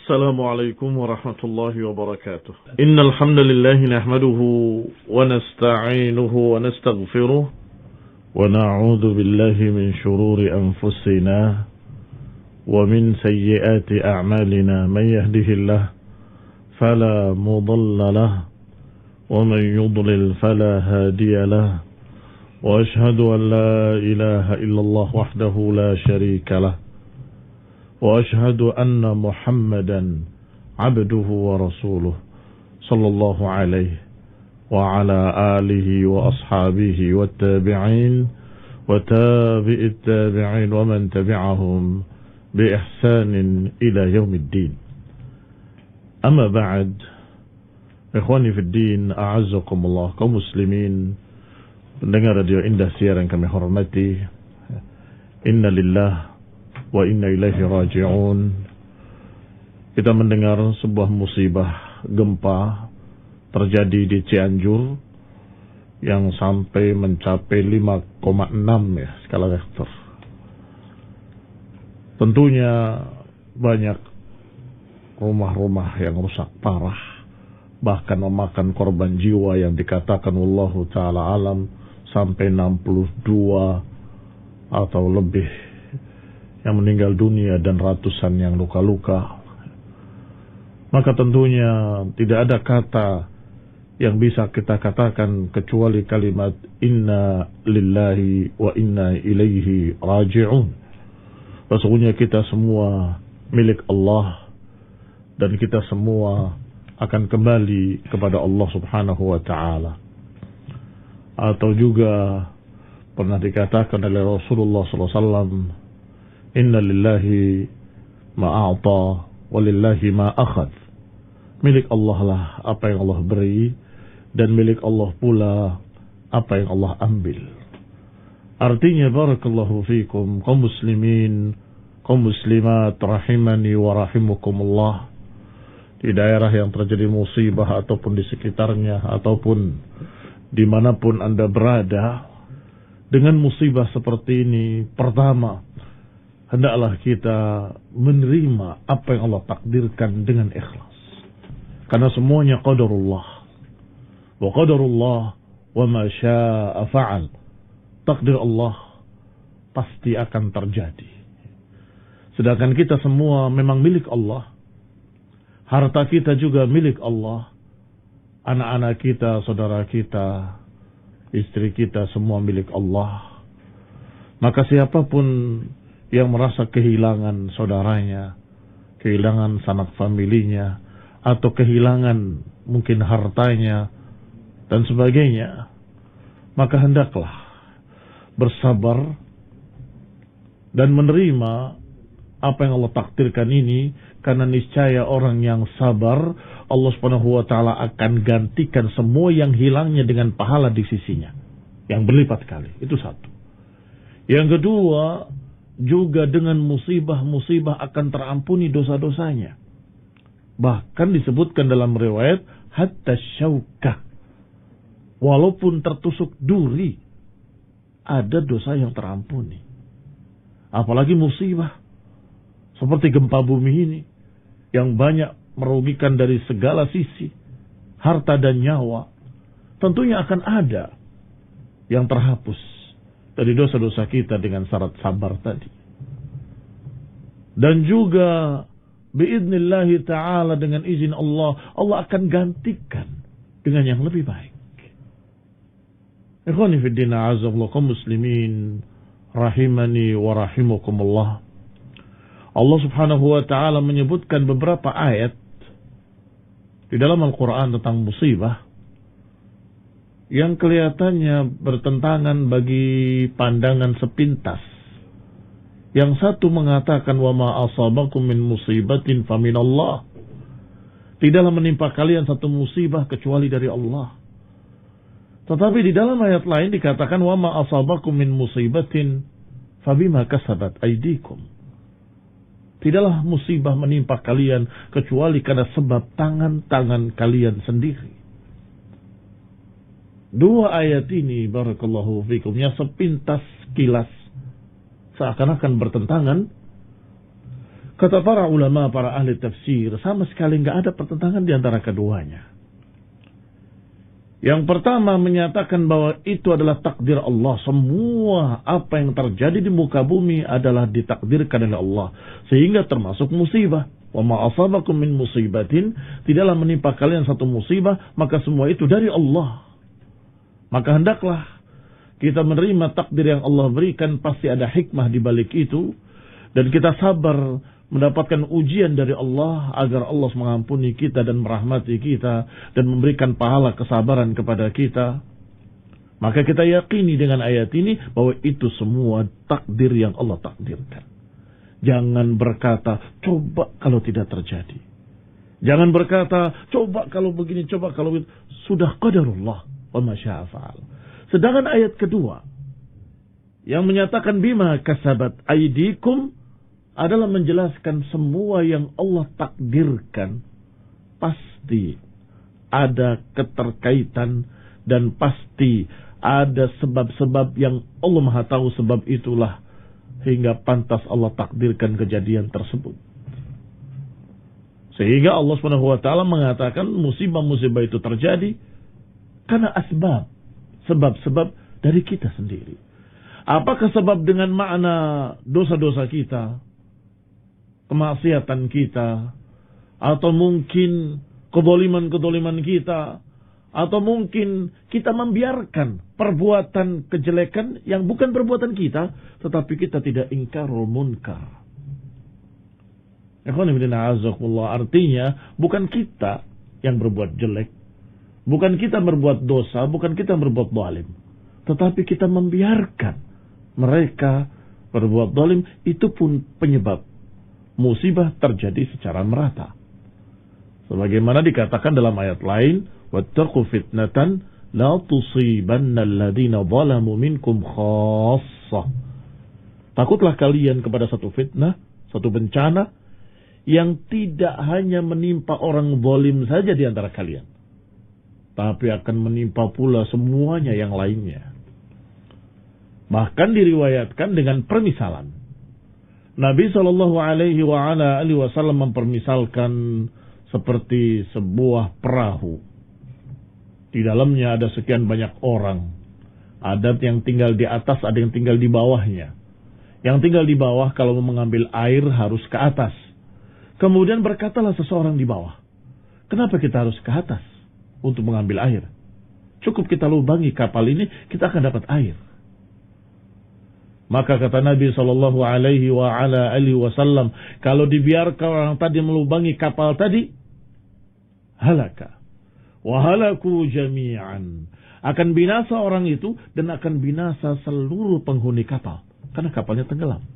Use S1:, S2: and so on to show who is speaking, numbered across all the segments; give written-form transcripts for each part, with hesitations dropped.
S1: السلام عليكم ورحمة الله وبركاته. إن الحمد لله نحمده ونستعينه ونستغفره ونعوذ بالله من شرور أنفسنا ومن سيئات أعمالنا. من يهده الله فلا مضل له ومن يضلل فلا هادي له وأشهد أن لا إله إلا الله وحده لا شريك له وأشهد أن محمدا عبده ورسوله صلى الله عليه وعلى آله وأصحابه والتابعين وتابع التابعين ومن تبعهم بإحسان إلى يوم الدين. أما بعد، إخواني في الدين, أعزكم الله, kaum muslimin pendengar radio Indah Siar yang kami hormati. Inna lillah wa inna ilaihi raji'un. Kita mendengar sebuah musibah gempa terjadi di Cianjur yang sampai mencapai 5,6 ya skala Richter. Tentunya banyak rumah-rumah yang rusak parah, bahkan memakan korban jiwa yang dikatakan wallahu ta'ala alam sampai 62 atau lebih yang meninggal dunia dan ratusan yang luka-luka. Maka tentunya tidak ada kata yang bisa kita katakan kecuali kalimat inna lillahi wa inna ilaihi raji'un. Sesungguhnya kita semua milik Allah dan kita semua akan kembali kepada Allah subhanahu wa ta'ala. Atau juga pernah dikatakan oleh Rasulullah SAW, inna lillahi ma'a'ta wa lillahi ma'akhad. Milik Allah lah apa yang Allah beri, dan milik Allah pula apa yang Allah ambil. Artinya barakallahu fikum, kaum muslimin, kaum muslimat, rahimani wa rahimukumullah, di daerah yang terjadi musibah ataupun di sekitarnya ataupun dimanapun Anda berada, dengan musibah seperti ini, pertama, hendaklah kita menerima apa yang Allah takdirkan dengan ikhlas. Karena semuanya qadarullah. Wa qadarullah wa ma syaa fa'al. Takdir Allah pasti akan terjadi. Sedangkan kita semua memang milik Allah. Harta kita juga milik Allah. Anak-anak kita, saudara kita, istri kita semua milik Allah. Maka siapapun yang merasa kehilangan saudaranya, kehilangan sanak familinya, atau kehilangan mungkin hartanya dan sebagainya, maka hendaklah bersabar dan menerima apa yang Allah takdirkan ini, karena niscaya orang yang sabar, Allah Subhanahu wa ta'ala akan gantikan semua yang hilangnya dengan pahala di sisinya yang berlipat kali. Itu satu. Yang kedua, juga dengan musibah-musibah akan terampuni dosa-dosanya. Bahkan disebutkan dalam riwayat hatta syaukah, walaupun tertusuk duri ada dosa yang terampuni. Apalagi musibah seperti gempa bumi ini yang banyak merugikan dari segala sisi, harta dan nyawa. Tentunya akan ada yang terhapus dari dosa-dosa kita dengan syarat sabar tadi. Dan juga biidnillahi ta'ala, dengan izin Allah, Allah akan gantikan dengan yang lebih baik. Ikhwani fiddin, a'azzallahu, kaum muslimin, rahimani wa rahimukumullah. Allah subhanahu wa ta'ala menyebutkan beberapa ayat di dalam Al-Quran tentang musibah yang kelihatannya bertentangan bagi pandangan sepintas. Yang satu mengatakan wa ma asabakum min musibatin fa min Allah. Tidaklah menimpa kalian satu musibah kecuali dari Allah. Tetapi di dalam ayat lain dikatakan wa ma asabakum min musibatin fa bima kasabat aydikum. Tidaklah musibah menimpa kalian kecuali karena sebab tangan-tangan kalian sendiri. Dua ayat ini barakallahu fikum yang sepintas kilas seakan-akan bertentangan, Kata para ulama, para ahli tafsir, sama sekali nggak ada pertentangan di antara keduanya. Yang pertama menyatakan bahwa itu adalah takdir Allah. Semua apa yang terjadi di muka bumi adalah ditakdirkan oleh Allah. Sehingga termasuk musibah. Wa ma asabakum min musibatin, tidaklah menimpa kalian satu musibah, maka semua itu dari Allah. Maka hendaklah kita menerima takdir yang Allah berikan, pasti ada hikmah di balik itu. Dan kita sabar mendapatkan ujian dari Allah agar Allah mengampuni kita dan merahmati kita dan memberikan pahala kesabaran kepada kita. Maka kita yakini dengan ayat ini bahwa itu semua takdir yang Allah takdirkan. Jangan berkata, coba kalau tidak terjadi. Jangan berkata, coba kalau begini, coba kalau begitu. Sudah qadarullah wa ma syaa fa'al. Sedangkan ayat kedua yang menyatakan bima kasabat aydikum adalah menjelaskan semua yang Allah takdirkan pasti ada keterkaitan dan pasti ada sebab-sebab yang Allah Maha tahu sebab itulah hingga pantas Allah takdirkan kejadian tersebut. Sehingga Allah Subhanahu wa taala mengatakan musibah-musibah itu terjadi karena asbab, sebab-sebab dari kita sendiri. Apakah sebab dengan makna dosa-dosa kita, kemaksiatan kita, atau mungkin kedoliman-kedoliman kita, atau mungkin kita membiarkan perbuatan kejelekan yang bukan perbuatan kita, tetapi kita tidak ingkarul munkar. Artinya bukan kita yang berbuat jelek, bukan kita berbuat dosa, bukan kita berbuat zalim, tetapi kita membiarkan mereka berbuat zalim. Itu pun penyebab musibah terjadi secara merata. Sebagaimana dikatakan dalam ayat lain, wattaqu fitnatan la tusibanna alladziina zalamu minkum khassah. Takutlah kalian kepada satu fitnah, satu bencana yang tidak hanya menimpa orang zalim saja di antara kalian, tapi akan menimpa pula semuanya yang lainnya. Bahkan diriwayatkan dengan permisalan. Nabi SAW mempermisalkan seperti sebuah perahu. Di dalamnya ada sekian banyak orang. Ada yang tinggal di atas, ada yang tinggal di bawahnya. Yang tinggal di bawah kalau mau mengambil air harus ke atas. Kemudian berkatalah seseorang di bawah, kenapa kita harus ke atas untuk mengambil air? Cukup kita lubangi kapal ini, kita akan dapat air. Maka kata Nabi SAW, kalau dibiarkan orang tadi melubangi kapal tadi, halaka. Wahalaku jami'an. Akan binasa orang itu dan akan binasa seluruh penghuni kapal. Karena kapalnya tenggelam.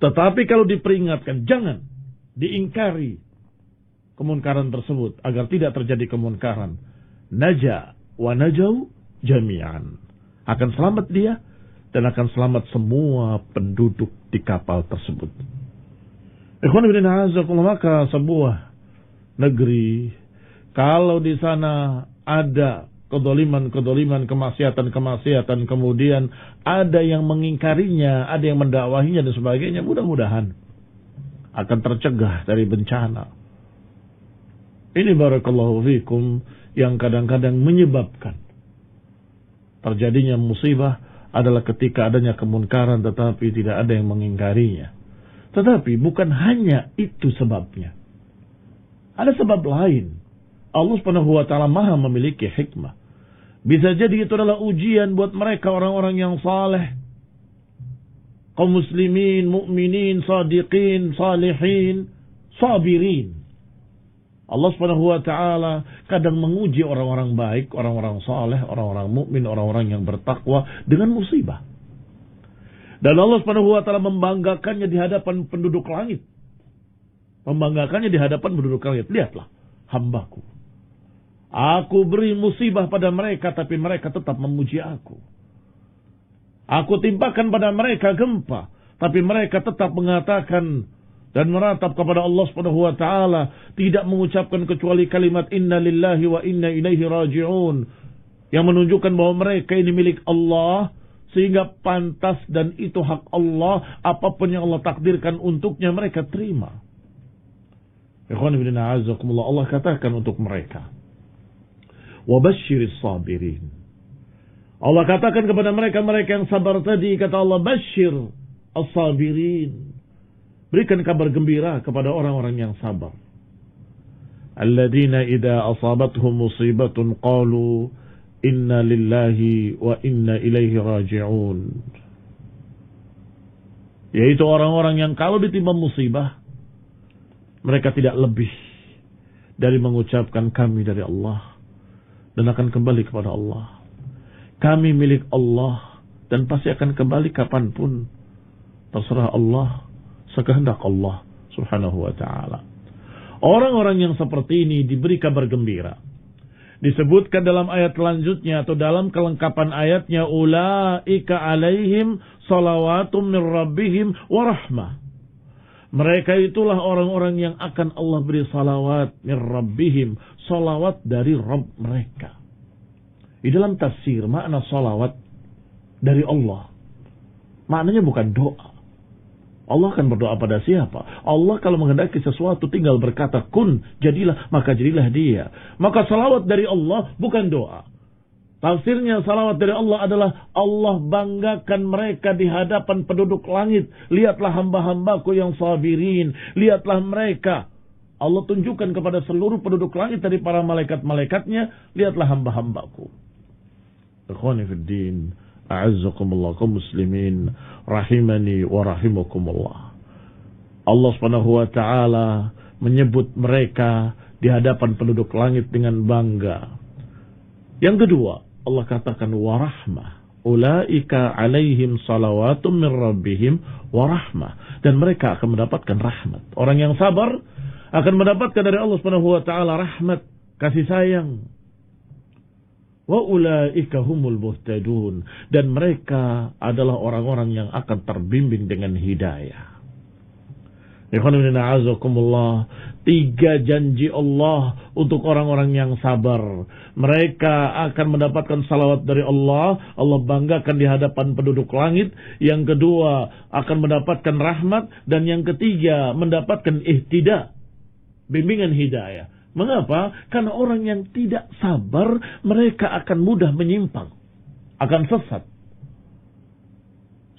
S1: Tetapi kalau diperingatkan, jangan diingkari kemunkaran tersebut agar tidak terjadi kemunkaran. Naja wa najau jami'an. Akan selamat dia dan akan selamat semua penduduk di kapal tersebut. Maka sebuah negeri, kalau di sana ada kedoliman-kedoliman, kemaksiatan-kemaksiatan, kemudian ada yang mengingkarinya, ada yang mendakwahinya dan sebagainya, mudah-mudahan akan tercegah dari bencana. Ini barakallahu fikum yang kadang-kadang menyebabkan terjadinya musibah adalah ketika adanya kemunkaran tetapi tidak ada yang mengingkarinya. Tetapi bukan hanya itu sebabnya. Ada sebab lain. Allah Subhanahu wa taala Maha memiliki hikmah. Bisa jadi itu adalah ujian buat mereka orang-orang yang saleh. Kaum muslimin, mukminin, shadiqin, salihin, sabirin. Allah Subhanahu wa taala kadang menguji orang-orang baik, orang-orang saleh, orang-orang mukmin, orang-orang yang bertakwa dengan musibah. Dan Allah Subhanahu wa taala membanggakannya di hadapan penduduk langit. Membanggakannya di hadapan penduduk langit. Lihatlah hambaku. Aku beri musibah pada mereka tapi mereka tetap memuji aku. Aku timpakan pada mereka gempa tapi mereka tetap mengatakan dan meratap kepada Allah Subhanahu wa taala, tidak mengucapkan kecuali kalimat inna lillahi wa inna ilaihi raji'un, yang menunjukkan bahwa mereka ini milik Allah, sehingga pantas dan itu hak Allah, apapun yang Allah takdirkan untuknya mereka terima. Ikhwan fillah a'azzakumullah, Allah katakan untuk mereka, wabashiris sabirin. Allah katakan kepada mereka yang sabar tadi, kata Allah, bashir as-sabirin, berikan kabar gembira kepada orang-orang yang sabar. Alladzina idza asabatuhum musibatun qalu inna lillahi wa inna ilaihi raji'un. Yaitu orang-orang yang kalau ditimpa musibah, mereka tidak lebih dari mengucapkan kami dari Allah dan akan kembali kepada Allah. Kami milik Allah dan pasti akan kembali kapanpun. Terserah Allah, sekehendak Allah subhanahu wa ta'ala. Orang-orang yang seperti ini diberi kabar gembira. Disebutkan dalam ayat selanjutnya atau dalam kelengkapan ayatnya, ulaika alaihim salawatum min rabbihim wa rahmah. Mereka itulah orang-orang yang akan Allah beri salawat min rabbihim, salawat dari Rabb mereka. Di dalam tafsir makna salawat dari Allah, maknanya bukan doa. Allah akan berdoa pada siapa? Allah kalau menghendaki sesuatu tinggal berkata kun, jadilah, maka jadilah dia. Maka salawat dari Allah bukan doa. Tafsirnya salawat dari Allah adalah Allah banggakan mereka di hadapan penduduk langit. Lihatlah hamba-hambaku yang sabirin. Lihatlah mereka. Allah tunjukkan kepada seluruh penduduk langit dari para malaikat-malaikatnya. Lihatlah hamba-hambaku. Ikhwani fiddin, a'azzakumullah, kaum muslimin, rahimani wa rahimakumullah. Allah Subhanahu wa ta'ala menyebut mereka di hadapan penduduk langit dengan bangga. Yang kedua, Allah katakan wa rahmah. Ulaika alaihim salawatum min rabbihim wa rahmah. Dan mereka akan mendapatkan rahmat. Orang yang sabar akan mendapatkan dari Allah Subhanahu wa ta'ala rahmat, kasih sayang. Wa ulaika humul muhtadun, dan mereka adalah orang-orang yang akan terbimbing dengan hidayah. Ikhwanuddin a'azakumullah, 3 janji Allah untuk orang-orang yang sabar. Mereka akan mendapatkan salawat dari Allah. Allah banggakan di hadapan penduduk langit. Yang kedua, akan mendapatkan rahmat. Dan yang ketiga, mendapatkan ihtida, bimbingan hidayah. Mengapa? Karena orang yang tidak sabar, mereka akan mudah menyimpang, akan sesat.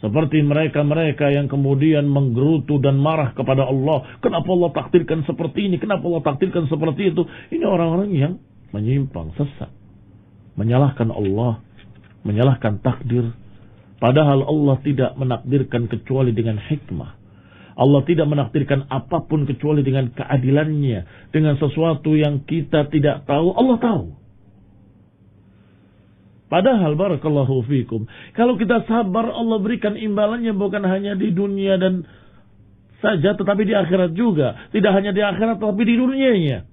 S1: Seperti mereka-mereka yang kemudian menggerutu dan marah kepada Allah. Kenapa Allah takdirkan seperti ini? Kenapa Allah takdirkan seperti itu? Ini orang-orang yang menyimpang, sesat. Menyalahkan Allah, menyalahkan takdir. Padahal Allah tidak menakdirkan kecuali dengan hikmah. Allah tidak menakdirkan apapun kecuali dengan keadilannya. Dengan sesuatu yang kita tidak tahu, Allah tahu. Padahal barakallahu fikum, kalau kita sabar, Allah berikan imbalannya bukan hanya di dunia dan saja, tetapi di akhirat juga. Tidak hanya di akhirat, tetapi di dunianya.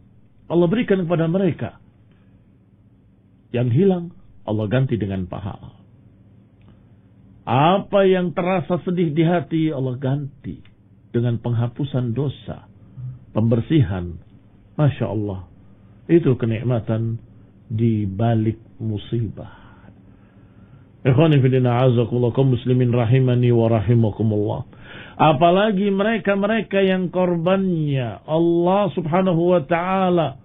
S1: Allah berikan kepada mereka. Yang hilang, Allah ganti dengan pahala. Apa yang terasa sedih di hati, Allah ganti dengan penghapusan dosa, pembersihan. Masya Allah, itu kenikmatan di balik musibah. Ikhwani fillah a'azakumullah, kaum muslimin rahimani wa rahimakumullah. Apalagi mereka-mereka yang korbannya Allah subhanahu wa ta'ala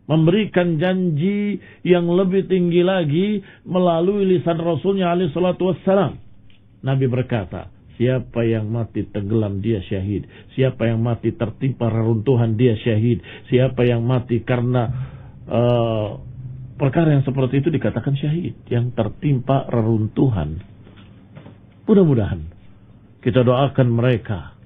S1: memberikan janji yang lebih tinggi lagi melalui lisan Rasulnya alaihi salatu wassalam. Nabi berkata, siapa yang mati tenggelam dia syahid. Siapa yang mati tertimpa reruntuhan dia syahid. Siapa yang mati karena perkara yang seperti itu dikatakan syahid. Yang tertimpa reruntuhan. Mudah-mudahan kita doakan mereka,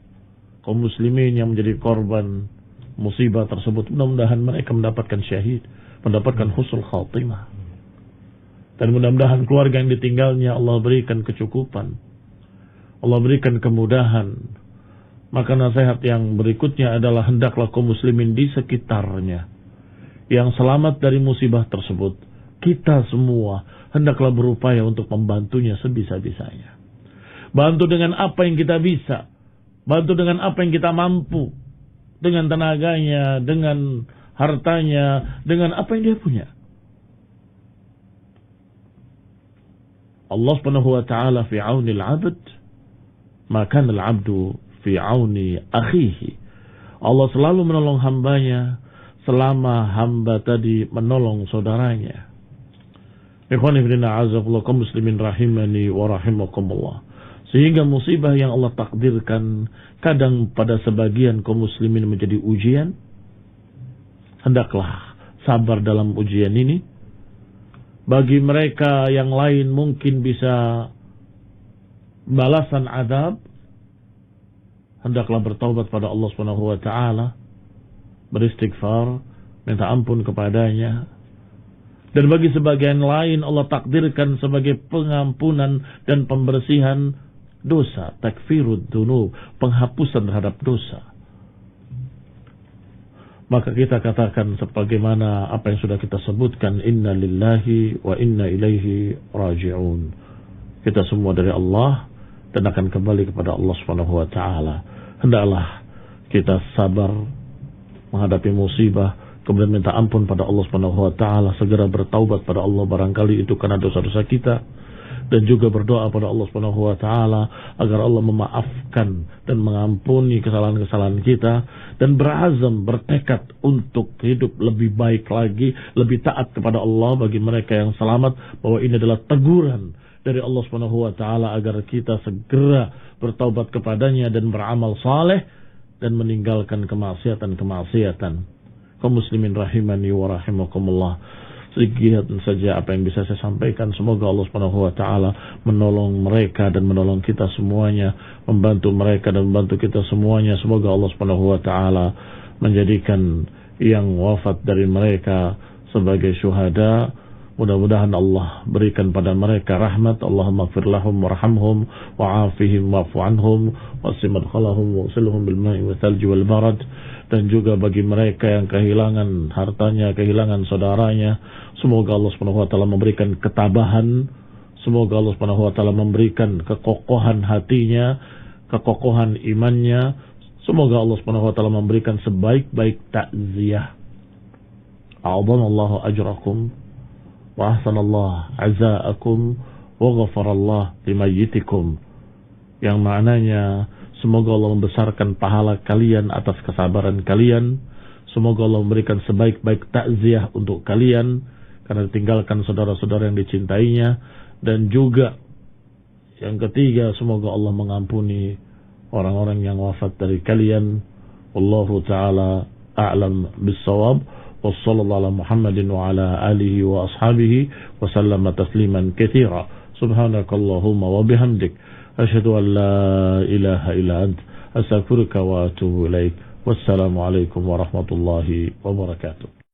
S1: kaum muslimin yang menjadi korban musibah tersebut. Mudah-mudahan mereka mendapatkan syahid, mendapatkan husnul khatimah. Dan mudah-mudahan keluarga yang ditinggalnya Allah berikan kecukupan, Allah berikan kemudahan. Maka nasihat yang berikutnya adalah hendaklah kaum muslimin di sekitarnya yang selamat dari musibah tersebut, kita semua hendaklah berupaya untuk membantunya sebisa-bisanya. Bantu dengan apa yang kita bisa, bantu dengan apa yang kita mampu, dengan tenaganya, dengan hartanya, dengan apa yang dia punya. Allah Subhanahu wa taala fi auni al-'abd, maka al-'abdu fi auni akhihi. Allah selalu menolong hambanya selama hamba tadi menolong saudaranya. Ikhwan fillah azakumullah, kaum muslimin rahimani wa rahimakumullah. Sehingga musibah yang Allah takdirkan kadang pada sebagian kaum muslimin menjadi ujian. Hendaklah sabar dalam ujian ini. Bagi mereka yang lain mungkin bisa balasan azab, hendaklah bertaubat pada Allah Subhanahu wa taala, beristighfar, minta ampun kepadanya. Dan bagi sebagian lain Allah takdirkan sebagai pengampunan dan pembersihan dosa, takfirud dzunub, penghapusan terhadap dosa. Maka kita katakan sebagaimana apa yang sudah kita sebutkan, inna lillahi wa inna ilaihi raji'un. Kita semua dari Allah dan akan kembali kepada Allah Subhanahu wa taala. Hendaklah kita sabar menghadapi musibah, kemudian minta ampun pada Allah Subhanahu wa taala, segera bertaubat pada Allah barangkali itu karena dosa-dosa kita, dan juga berdoa pada Allah Subhanahu wa taala agar Allah memaafkan dan mengampuni kesalahan-kesalahan kita, dan berazam, bertekad untuk hidup lebih baik lagi, lebih taat kepada Allah bagi mereka yang selamat, bahwa ini adalah teguran dari Allah Subhanahu wa taala agar kita segera bertaubat kepadanya dan beramal saleh dan meninggalkan kemaksiatan-kemaksiatan. Kaum muslimin rahimani wa rahimakumullah. Sedikit saja apa yang bisa saya sampaikan. Semoga Allah Subhanahu wa taala menolong mereka dan menolong kita semuanya, membantu mereka dan membantu kita semuanya. Semoga Allah Subhanahu wa taala menjadikan yang wafat dari mereka sebagai syuhada. Mudah-mudahan Allah berikan pada mereka rahmat. Allahumma ighfir lahum warhamhum wa'afihim wa'fu anhum wasi madkhalahum wa'silhum bil ma'i wal thalji wal barad. Dan juga bagi mereka yang kehilangan hartanya, kehilangan saudaranya, semoga Allah Subhanahu wa taala memberikan ketabahan. Semoga Allah Subhanahu wa taala memberikan kekokohan hatinya, kekokohan imannya. Semoga Allah Subhanahu wa taala memberikan sebaik-baik takziah. A'adhanallahu ajrakum wa ahsanallahu azaakum wa ghafarallahu limayyitikum. Yang maknanya semoga Allah membesarkan pahala kalian atas kesabaran kalian. Semoga Allah memberikan sebaik-baik takziah untuk kalian karena ditinggalkan saudara-saudara yang dicintainya. Dan juga yang ketiga, semoga Allah mengampuni orang-orang yang wafat dari kalian. Wallahu ta'ala a'lam bis-shawab. Wassallallahu ala Muhammadin wa ala alihi wa ashabihi wa sallama tasliman katsira. Subhanakallahumma wa bihamdik, asyhadu an la ilaha illa ant, astaghfiruka wa atubu ilaik. Wassalamu alaikum warahmatullahi wabarakatuh.